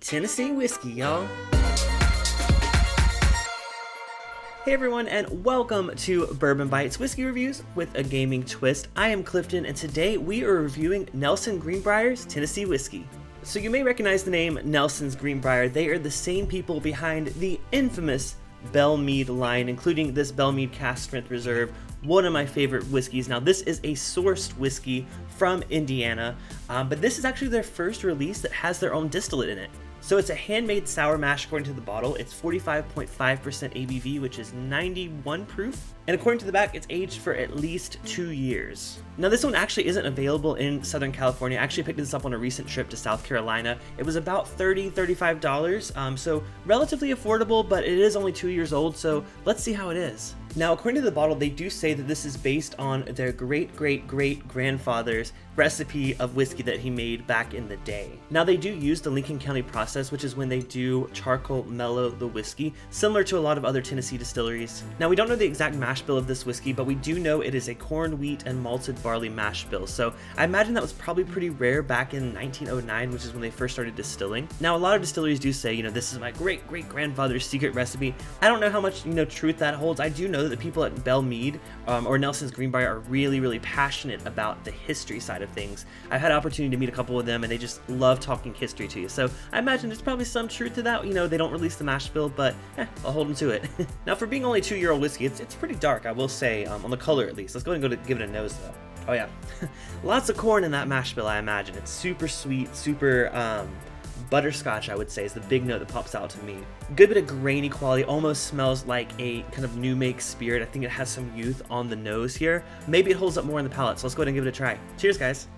Tennessee whiskey, y'all. Hey everyone, and welcome to Bourbon Bytes Whiskey Reviews with a gaming twist. I am Clifton, and today we are reviewing Nelson Greenbrier's Tennessee Whiskey. So you may recognize the name Nelson's Greenbrier. They are the same people behind the infamous Belle Meade line, including this Belle Meade Cask Strength Reserve, one of my favorite whiskeys. Now this is a sourced whiskey from Indiana, but this is actually their first release that has their own distillate in it. So it's a handmade sour mash according to the bottle. It's 45.5% ABV, which is 91 proof. And according to the back, it's aged for at least 2 years. Now this one actually isn't available in Southern California. I actually picked this up on a recent trip to South Carolina. It was about $35, so relatively affordable, but it is only 2 years old, so let's see how it is. Now, according to the bottle, they do say that this is based on their great-great-great-grandfather's recipe of whiskey that he made back in the day. Now, they do use the Lincoln County process, which is when they do charcoal mellow the whiskey, similar to a lot of other Tennessee distilleries. Now, we don't know the exact mash bill of this whiskey, but we do know it is a corn, wheat, and malted barley mash bill. So I imagine that was probably pretty rare back in 1909, which is when they first started distilling. Now, a lot of distilleries do say, you know, this is my great-great-grandfather's secret recipe. I don't know how much, truth that holds. I do know that the people at Belle Meade or Nelson's Greenbrier are really passionate about the history side of things. I've had an opportunity to meet a couple of them, and they just love talking history to you. So I imagine there's probably some truth to that. You know, they don't release the mash bill, but I'll hold them to it. Now, for being only 2-year-old whiskey, it's pretty dark, I will say, on the color at least. Let's go ahead and give it a nose, though. Oh yeah, lots of corn in that mash bill, I imagine. It's super sweet, super butterscotch, I would say, is the big note that pops out to me. Good bit of grainy quality, almost smells like a kind of new make spirit. I think it has some youth on the nose here. Maybe it holds up more in the palate, so let's go ahead and give it a try. Cheers, guys.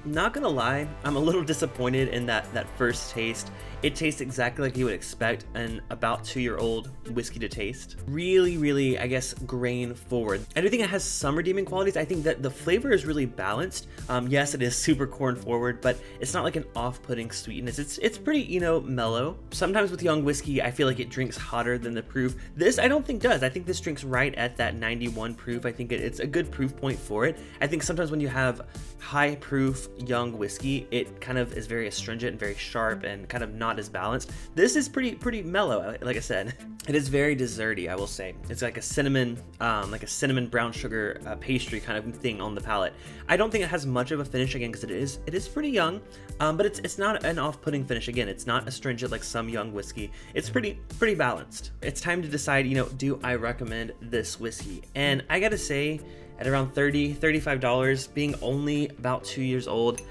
Not gonna lie, I'm a little disappointed in that first taste. It tastes exactly like you would expect an about 2-year-old whiskey to taste. Really, I guess, grain forward. I do think it has some redeeming qualities. I think that the flavor is really balanced. Yes, it is super corn forward, but it's not like an off-putting sweetness. It's pretty, mellow. Sometimes with young whiskey, I feel like it drinks hotter than the proof. This, I don't think does. I think this drinks right at that 91 proof. I think it's a good proof point for it. I think sometimes when you have high proof young whiskey, it kind of is very astringent and very sharp and kind of not as balanced. This is pretty mellow, like I said. It is very desserty, I will say. It's like a cinnamon brown sugar pastry kind of thing on the palate. I don't think it has much of a finish, again, because it is pretty young, but it's not an off-putting finish. Again, it's not astringent like some young whiskey. It's pretty balanced. It's time to decide, do I recommend this whiskey? And I gotta say, at around $35, being only about 2 years old,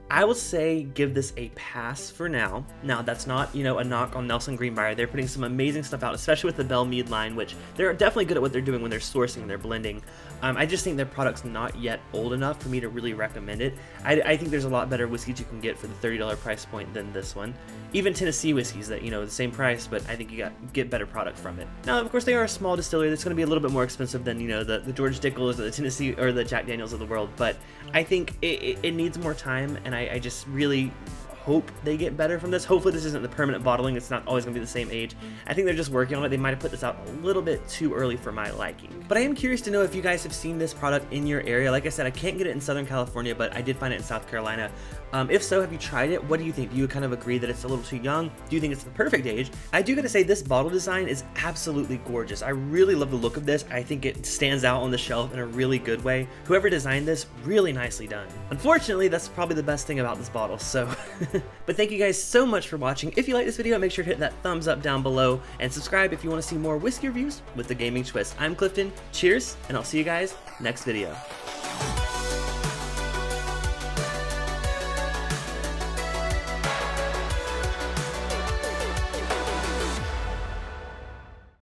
I will say give this a pass for now. Now, that's not, a knock on Nelson Greenbrier. They're putting some amazing stuff out, especially with the Belle Meade line, which they're definitely good at what they're doing when they're sourcing and they're blending. I just think their product's not yet old enough for me to really recommend it. I think there's a lot better whiskeys you can get for the $30 price point than this one. Even Tennessee whiskeys that, the same price, but I think you get better product from it. Now, of course, they are a small distillery that's going to be a little bit more expensive than, the George Dickel's or the Tennessee or the Jack Daniels of the world, but I think it needs more time, and I just really hope they get better from this. Hopefully this isn't the permanent bottling. It's not always going to be the same age. I think they're just working on it. They might have put this out a little bit too early for my liking. But I am curious to know if you guys have seen this product in your area. Like I said, I can't get it in Southern California, but I did find it in South Carolina. If so, have you tried it? What do you think? Do you kind of agree that it's a little too young? Do you think it's the perfect age? I do gotta say, this bottle design is absolutely gorgeous. I really love the look of this. I think it stands out on the shelf in a really good way. Whoever designed this, really nicely done. Unfortunately, that's probably the best thing about this bottle, so. But thank you guys so much for watching. If you like this video, make sure to hit that thumbs up down below and subscribe if you want to see more whiskey reviews with the gaming twist. I'm Clifton, cheers, and I'll see you guys next video.